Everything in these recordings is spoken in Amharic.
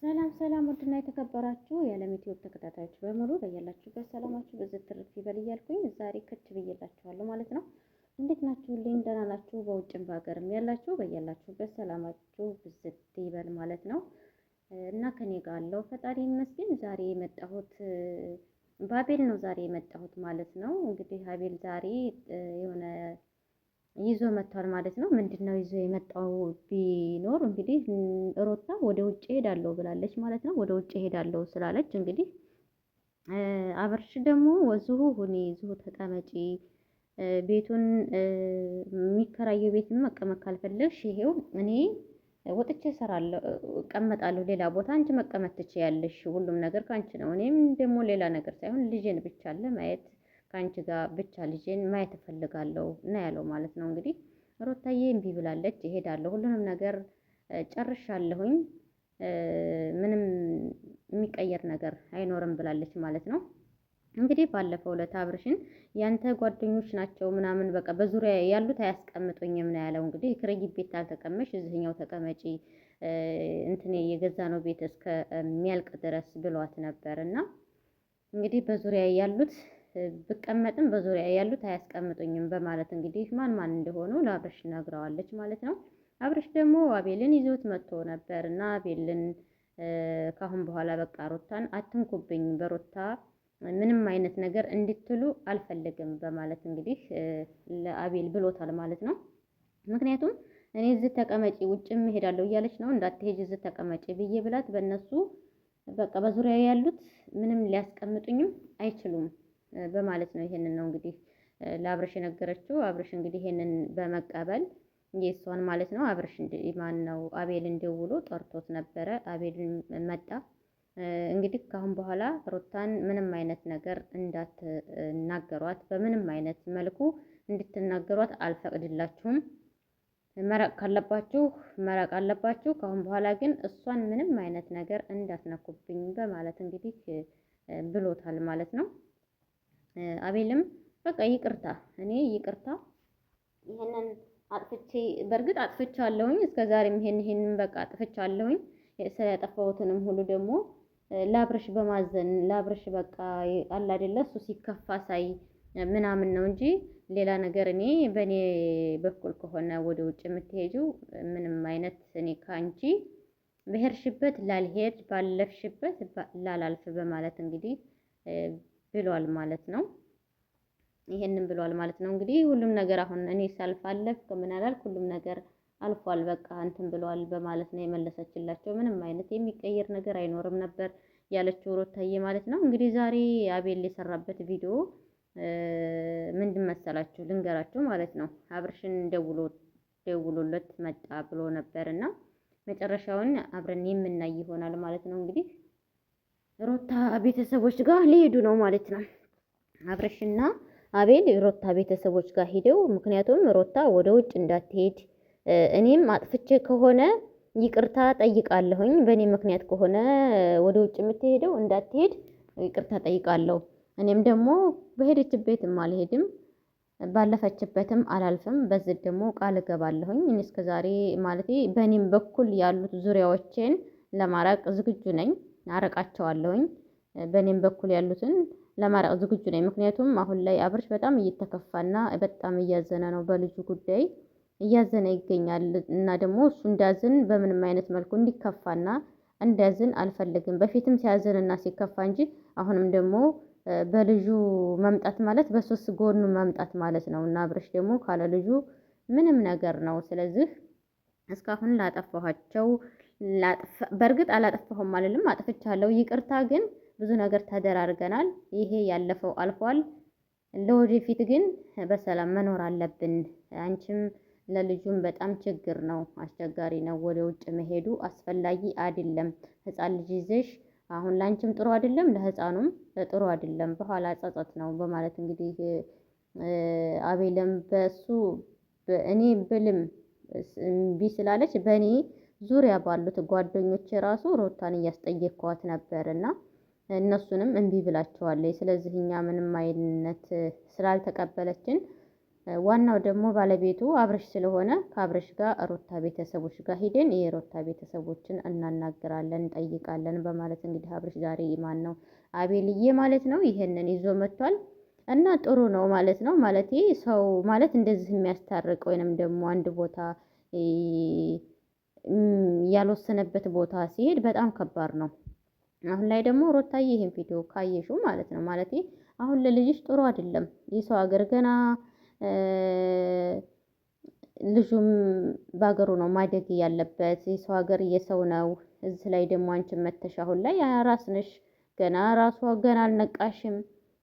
ሰላም ሰላም ውድና የተከበራችሁ የዓለም ዩቲዩብ ተከታታዮች በሙሉ በያላችሁበት ሰላማችሁ በዚህ ትርፍ ይበል እያልኩኝ ዛሬ ከች ብዬላችኋለሁ ማለት ነው። እንዴት ናችሁልኝ? ደህና ናችሁ? በውጭም በሀገርም ያላችሁ በያላችሁበት ሰላማችሁ ብዝት ይበል ማለት ነው። እና ከኔ ጋር አለው ፈጣሪ ይመስገን። ዛሬ የመጣሁት በአቤል ነው ዛሬ የመጣሁት ማለት ነው። እንግዲህ አቤል ዛሬ የሆነ ይዞ መጥቷል ማለት ነው። ምንድነው ይዞ የመጣው ቢኖር እንግዲህ ሮታ ወደ ውጭ ሄዳለሁ ብላለች ማለት ነው። ወደ ውጭ ሄዳለሁ ስላለች እንግዲህ አብርሽ ደግሞ ወዝሁ ሁኒ ዝሁ ተቀመጪ፣ ቤቱን የሚከራየው ቤትን መቀመጥ ካልፈለግሽ ይሄው እኔ ወጥቼ እሰራለሁ እቀመጣለሁ ሌላ ቦታ፣ አንቺ መቀመጥ ትችያለሽ፣ ሁሉም ነገር ካንቺ ነው። እኔም ደግሞ ሌላ ነገር ሳይሆን ልጄን ብቻ አለ ማየት ከአንቺ ጋር ብቻ ልጄን ማየት እፈልጋለሁ እና ያለው ማለት ነው። እንግዲህ ሮታዬ እምቢ ብላለች። እሄዳለሁ ሁሉንም ነገር ጨርሻለሁኝ፣ ምንም የሚቀየር ነገር አይኖርም ብላለች ማለት ነው። እንግዲህ ባለፈው ዕለት አብርሽን ያንተ ጓደኞች ናቸው ምናምን በቃ በዙሪያ ያሉት አያስቀምጡኝም ነው ያለው። እንግዲህ ክረጊት ቤት አልተቀመሽ እዚህኛው ተቀመጪ እንትኔ የገዛ ነው ቤት እስከሚያልቅ ድረስ ብሏት ነበር እና እንግዲህ በዙሪያ ያሉት ብቀመጥም በዙሪያ ያሉት አያስቀምጡኝም በማለት እንግዲህ ማን ማን እንደሆኑ ለአብርሽ ነግረዋለች ማለት ነው። አብርሽ ደግሞ አቤልን ይዞት መጥቶ ነበር እና አቤልን ካሁን በኋላ በቃ ሮታን አትንኩብኝ፣ በሮታ ምንም አይነት ነገር እንድትሉ አልፈልግም በማለት እንግዲህ ለአቤል ብሎታል ማለት ነው። ምክንያቱም እኔ እዚህ ተቀመጪ ውጭም እሄዳለሁ እያለች ነው፣ እንዳትሄጂ እዚህ ተቀመጪ ብዬ ብላት በእነሱ በቃ በዙሪያ ያሉት ምንም ሊያስቀምጡኝም አይችሉም በማለት ነው። ይሄንን ነው እንግዲህ ለአብርሽ የነገረችው። አብርሽ እንግዲህ ይሄንን በመቀበል የሷን ማለት ነው አብርሽ ማን ነው አቤልን ደውሎ ጠርቶት ነበረ። አቤልን መጣ። እንግዲህ ካሁን በኋላ ሩታን ምንም አይነት ነገር እንዳትናገሯት፣ በምንም አይነት መልኩ እንድትናገሯት አልፈቅድላችሁም። መራቅ ካለባችሁ መራቅ አለባችሁ። ካሁን በኋላ ግን እሷን ምንም አይነት ነገር እንዳትነኩብኝ በማለት እንግዲህ ብሎታል ማለት ነው። አቤልም በቃ ይቅርታ፣ እኔ ይቅርታ ይሄንን አጥፍቼ በእርግጥ አጥፍቻለሁኝ፣ እስከዛሬም ይሄንን በቃ አጥፍቻለሁኝ። ስለያጠፋሁትንም ሁሉ ደግሞ ለአብርሽ በማዘን ለአብርሽ በቃ አለ አይደለ እሱ ሲከፋ ሳይ ምናምን ነው እንጂ ሌላ ነገር እኔ በእኔ በኩል ከሆነ ወደ ውጭ የምትሄጂው ምንም አይነት እኔ ካንቺ በሄድሽበት ላልሄድ ባለፍሽበት ላላልፍ በማለት እንግዲህ ብሏል ማለት ነው። ይሄንን ብሏል ማለት ነው። እንግዲህ ሁሉም ነገር አሁን እኔ ሳልፍ አለፍ ከምን አላልክ ሁሉም ነገር አልፏል በቃ እንትን ብሏል በማለት ነው የመለሰችላቸው። ምንም አይነት የሚቀየር ነገር አይኖርም ነበር ያለችው ሮታዬ ማለት ነው። እንግዲህ ዛሬ አቤል የሰራበት ቪዲዮ ምንድን መሰላችሁ ልንገራችሁ ማለት ነው። አብርሽን ደውሎለት መጣ ብሎ ነበርና መጨረሻውን አብረን የምናይ ይሆናል ማለት ነው። እንግዲህ ሮታ ቤተሰቦች ጋር ሊሄዱ ነው ማለት ነው። አብርሽና አቤል ሮታ ቤተሰቦች ጋር ሄደው፣ ምክንያቱም ሮታ ወደ ውጭ እንዳትሄድ እኔም አጥፍቼ ከሆነ ይቅርታ ጠይቃለሁኝ፣ በእኔ ምክንያት ከሆነ ወደ ውጭ የምትሄደው እንዳትሄድ ይቅርታ ጠይቃለሁ። እኔም ደግሞ በሄደችበትም አልሄድም ባለፈችበትም አላልፍም። በዚህ ደግሞ ቃል እገባለሁኝ እኔ እስከዛሬ ማለቴ በእኔም በኩል ያሉት ዙሪያዎችን ለማራቅ ዝግጁ ነኝ፣ አረቃቸዋለሁኝ። በእኔም በኩል ያሉትን ለማራቅ ዝግጁ ነኝ። ምክንያቱም አሁን ላይ አብርሽ በጣም እየተከፋና በጣም እያዘነ ነው፣ በልጁ ጉዳይ እያዘነ ይገኛል። እና ደግሞ እሱ እንዳዝን በምንም አይነት መልኩ እንዲከፋና እንዲያዝን አልፈልግም። በፊትም ሲያዝንና ሲከፋ እንጂ አሁንም ደግሞ በልጁ መምጣት ማለት በሶስት ጎኑ መምጣት ማለት ነው። እና አብርሽ ደግሞ ካለ ልጁ ምንም ነገር ነው። ስለዚህ እስካሁን ላጠፋኋቸው በእርግጥ አላጠፋሁም አልልም፣ አጥፍቻለሁ። ይቅርታ ግን ብዙ ነገር ተደራርገናል። ይሄ ያለፈው አልፏል። ለወደፊት ግን በሰላም መኖር አለብን። አንቺም ለልጁም በጣም ችግር ነው፣ አስቸጋሪ ነው። ወደ ውጭ መሄዱ አስፈላጊ አይደለም። ህፃን ልጅ ይዘሽ አሁን ላንቺም ጥሩ አይደለም፣ ለህፃኑም ጥሩ አይደለም። በኋላ ጸጸት ነው በማለት እንግዲህ አቤልም በሱ እኔ ብልም እምቢ ስላለች በእኔ ዙሪያ ባሉት ጓደኞች ራሱ ሮታን እያስጠየቅኳት ነበርና እነሱንም እምቢ ብላቸዋለች። ስለዚህ እኛ ምንም አይነት ስላልተቀበለችን ዋናው ደግሞ ባለቤቱ አብረሽ ስለሆነ ከአብረሽ ጋር ሩታ ቤተሰቦች ጋር ሄደን የሩታ ቤተሰቦችን እናናግራለን፣ እንጠይቃለን በማለት እንግዲህ አብረሽ ዛሬ ማን ነው አቤልዬ ማለት ነው ይሄንን ይዞ መጥቷል። እና ጥሩ ነው ማለት ነው። ማለቴ ሰው ማለት እንደዚህ የሚያስታርቅ ወይንም ደግሞ አንድ ቦታ ያልወሰነበት ቦታ ሲሄድ በጣም ከባድ ነው። አሁን ላይ ደግሞ ሩታዬ ይሄን ቪዲዮ ካየሽው ማለት ነው ማለቴ አሁን ለልጅሽ ጥሩ አይደለም። የሰው ሀገር ገና ልጁም በሀገሩ ነው ማደግ ያለበት። የሰው ሀገር የሰው ነው። እዚህ ላይ ደግሞ አንቺን መተሽ አሁን ላይ አራስ ነሽ ገና ራሱ ገና አልነቃሽም።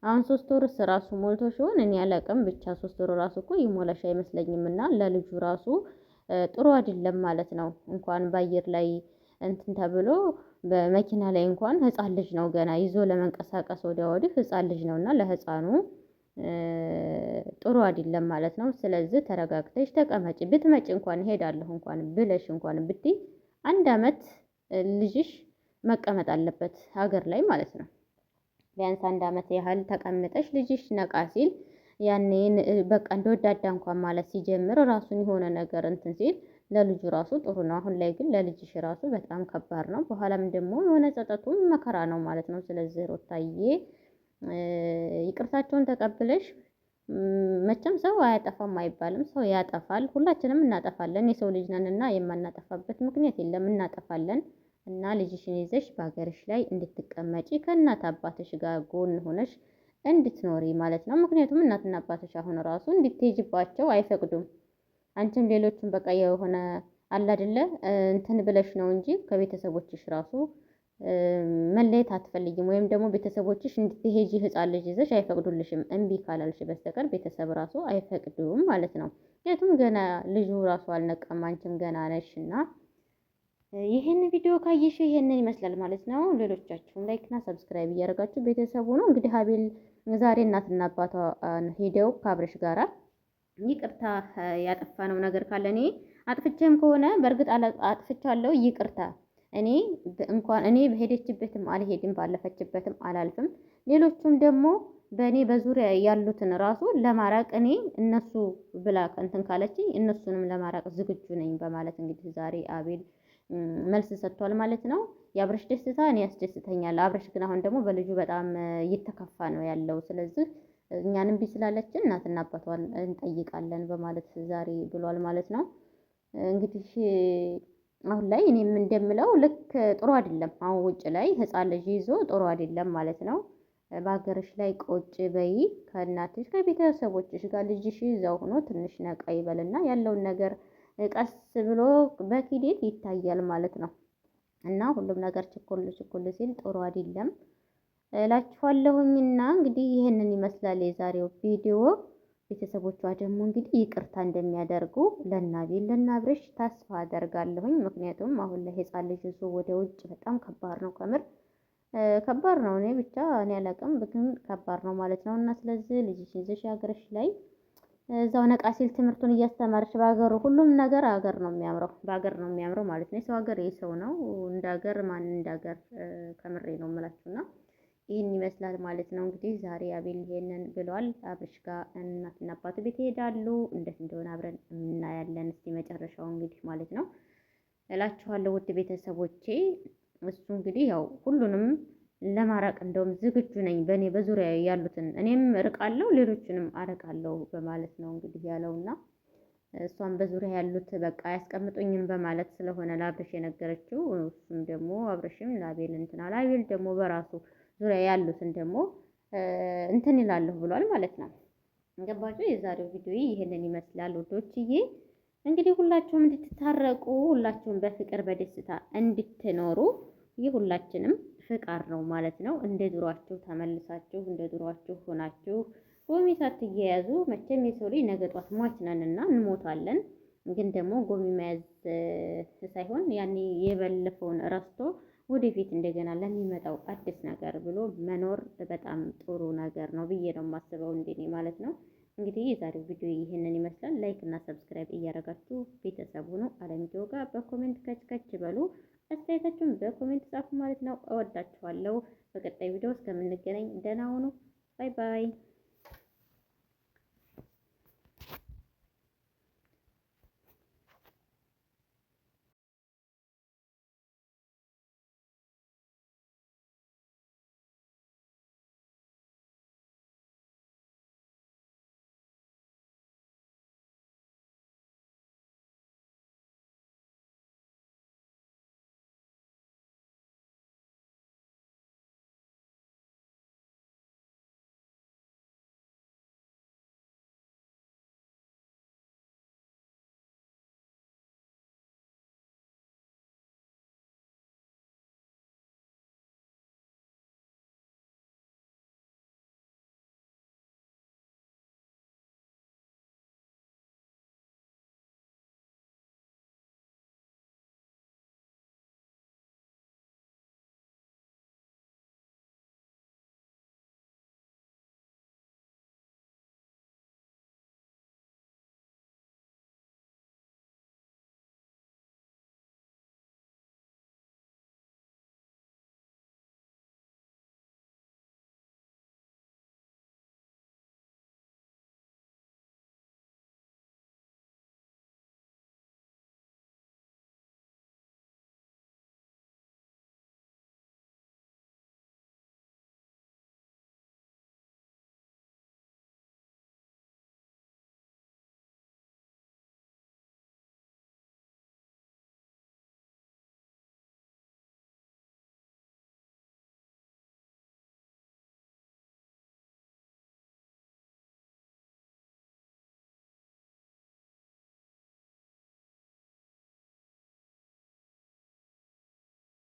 አሁን 3 ወርስ ራሱ ሞልቶ ሲሆን እኔ አላውቅም ብቻ 3 ወር ራሱ እኮ ይሞላሽ አይመስለኝም። እና ለልጁ ራሱ ጥሩ አይደለም ማለት ነው። እንኳን በአየር ላይ እንትን ተብሎ በመኪና ላይ እንኳን ህፃን ልጅ ነው ገና ይዞ ለመንቀሳቀስ ወዲያ ወዲህ ህፃን ልጅ ነው እና ለህፃኑ ጥሩ አይደለም ማለት ነው። ስለዚህ ተረጋግተሽ ተቀመጪ። ብትመጪ እንኳን እሄዳለሁ እንኳን ብለሽ እንኳን ብትይ 1 አመት ልጅሽ መቀመጥ አለበት ሀገር ላይ ማለት ነው። ቢያንስ 1 አመት ያህል ተቀምጠሽ ልጅሽ ነቃ ሲል ያኔ በቃ እንደወዳዳ እንኳን ማለት ሲጀምር ራሱን የሆነ ነገር እንትን ሲል ለልጁ ራሱ ጥሩ ነው። አሁን ላይ ግን ለልጅሽ ራሱ በጣም ከባድ ነው። በኋላም ደግሞ የሆነ ጸጸቱም መከራ ነው ማለት ነው። ስለዚህ ሩታዬ ይቅርታቸውን ተቀብለሽ መቼም ሰው አያጠፋም አይባልም። ሰው ያጠፋል። ሁላችንም እናጠፋለን። የሰው ልጅ ነንና የማናጠፋበት ምክንያት የለም። እናጠፋለን። እና ልጅሽን ይዘሽ በሀገርሽ ላይ እንድትቀመጪ ከእናት አባትሽ ጋር ጎን ሆነሽ እንድትኖሪ ማለት ነው። ምክንያቱም እናትና አባትሽ አሁን ራሱ እንድትሄጂባቸው አይፈቅዱም። አንቺም ሌሎቹም በቃ የሆነ አለ አይደለ እንትን ብለሽ ነው እንጂ ከቤተሰቦችሽ ራሱ መለየት አትፈልጊም። ወይም ደግሞ ቤተሰቦችሽ እንድትሄጂ ህፃን ልጅ ይዘሽ አይፈቅዱልሽም። እምቢ ካላልሽ በስተቀር ቤተሰብ ራሱ አይፈቅዱም ማለት ነው። ምክንያቱም ገና ልጁ ራሱ አልነቃም፣ አንቺም ገና ነሽና ይሄን ቪዲዮ ካየሽ ይሄንን ይመስላል ማለት ነው። ሌሎቻችሁም ላይክ እና ሰብስክራይብ እያደረጋችሁ ቤተሰቡ ነው እንግዲህ አቤል ዛሬ እናትና አባቷ ሄደው ከአብረሽ ጋራ ይቅርታ ያጠፋነው ነገር ካለ እኔ አጥፍቼም ከሆነ በእርግጥ አጥፍቻለሁ፣ ይቅርታ እኔ እንኳን እኔ በሄደችበትም አልሄድም ባለፈችበትም አላልፍም። ሌሎቹም ደግሞ በእኔ በዙሪያ ያሉትን ራሱ ለማራቅ እኔ እነሱ ብላ እንትን ካለችኝ እነሱንም ለማራቅ ዝግጁ ነኝ በማለት እንግዲህ ዛሬ አቤል መልስ ሰጥቷል ማለት ነው። የአብረሽ ደስታ እኔ ያስደስተኛል። አብረሽ ግን አሁን ደግሞ በልጁ በጣም እየተከፋ ነው ያለው። ስለዚህ እኛንም ቢስላለችን እናትና አባቷን እንጠይቃለን በማለት ዛሬ ብሏል ማለት ነው። እንግዲህ አሁን ላይ እኔም እንደምለው ልክ ጥሩ አይደለም። አሁን ውጭ ላይ ህፃን ልጅ ይዞ ጥሩ አይደለም ማለት ነው። በሀገርሽ ላይ ቆጭ በይ ከእናትሽ ከቤተሰቦችሽ ጋር ልጅሽ ይዘው ሆኖ ትንሽ ነቃ ይበልና ያለውን ነገር ቀስ ብሎ በሂደት ይታያል ማለት ነው። እና ሁሉም ነገር ችኩል ችኩል ሲል ጥሩ አይደለም እላችኋለሁኝና እንግዲህ ይሄንን ይመስላል የዛሬው ቪዲዮ። ቤተሰቦቿ ደግሞ እንግዲህ ይቅርታ እንደሚያደርጉ ለአቤል ለአብረሽ ተስፋ አደርጋለሁኝ። ምክንያቱም አሁን ላይ ህፃን ልጅ ይዞ ወደ ውጭ በጣም ከባድ ነው፣ ከምር ከባድ ነው። እኔ ብቻ እኔ አላውቅም ግን ከባድ ነው ማለት ነው። እና ስለዚህ ልጅሽን ይዘሽ ሀገርሽ ላይ እዛው ነቃ ሲል ትምህርቱን እያስተማረች በሀገሩ ሁሉም ነገር ሀገር ነው የሚያምረው፣ በሀገር ነው የሚያምረው ማለት ነው። የሰው ሀገር የሰው ነው። እንደ ሀገር ማን እንደ ሀገር ከምሬ ነው የምላችሁና ይህን ይመስላል ማለት ነው። እንግዲህ ዛሬ አቤል ይሄንን ብሏል። አብርሽ ጋር እናትና አባቱ ቤት ይሄዳሉ። እንዴት እንደሆነ አብረን እናያለን። እስቲ መጨረሻው እንግዲህ ማለት ነው እላችኋለሁ ውድ ቤተሰቦቼ። እሱ እንግዲህ ያው ሁሉንም ለማራቅ እንደውም ዝግጁ ነኝ በእኔ በዙሪያ ያሉትን እኔም እርቃለሁ ሌሎችንም አረቃለሁ በማለት ነው እንግዲህ ያለውና እሷም በዙሪያ ያሉት በቃ አያስቀምጡኝም በማለት ስለሆነ ለአብርሽ የነገረችው እሱም ደግሞ አብርሽም ለአቤል እንትን አለ። አቤል ደግሞ በራሱ ዙሪያ ያሉትን ደግሞ እንትን ይላለሁ ብሏል ማለት ነው። ገባችሁ? የዛሬው ቪዲዮ ይሄንን ይመስላል ውዶችዬ። እንግዲህ ሁላችሁም እንድትታረቁ ሁላችሁም በፍቅር በደስታ እንድትኖሩ የሁላችንም ፍቃድ ነው ማለት ነው። እንደ ድሯችሁ ተመልሳችሁ እንደ ድሯችሁ ሆናችሁ ጎሚ ሳትያያዙ መቼም የሰው ልጅ ነገ ጧት ሟች ነንና እንሞታለን። ግን ደግሞ ጎሚ መያዝ ሳይሆን ያኔ የበለፈውን ረስቶ ወደፊት እንደገና ለሚመጣው አዲስ ነገር ብሎ መኖር በጣም ጥሩ ነገር ነው ብዬ ነው የማስበው እንደኔ ማለት ነው። እንግዲህ የዛሬው ቪዲዮ ይሄንን ይመስላል። ላይክ እና ሰብስክራይብ እያደረጋችሁ ቤተሰብ ሁኑ። አለሚዲዮ ጋር በኮሜንት ከች በሉ። አስተያየታችሁን በኮሜንት ጻፉ ማለት ነው። እወዳችኋለሁ። በቀጣይ ቪዲዮ እስከምንገናኝ ደህና ሁኑ። ባይ ባይ።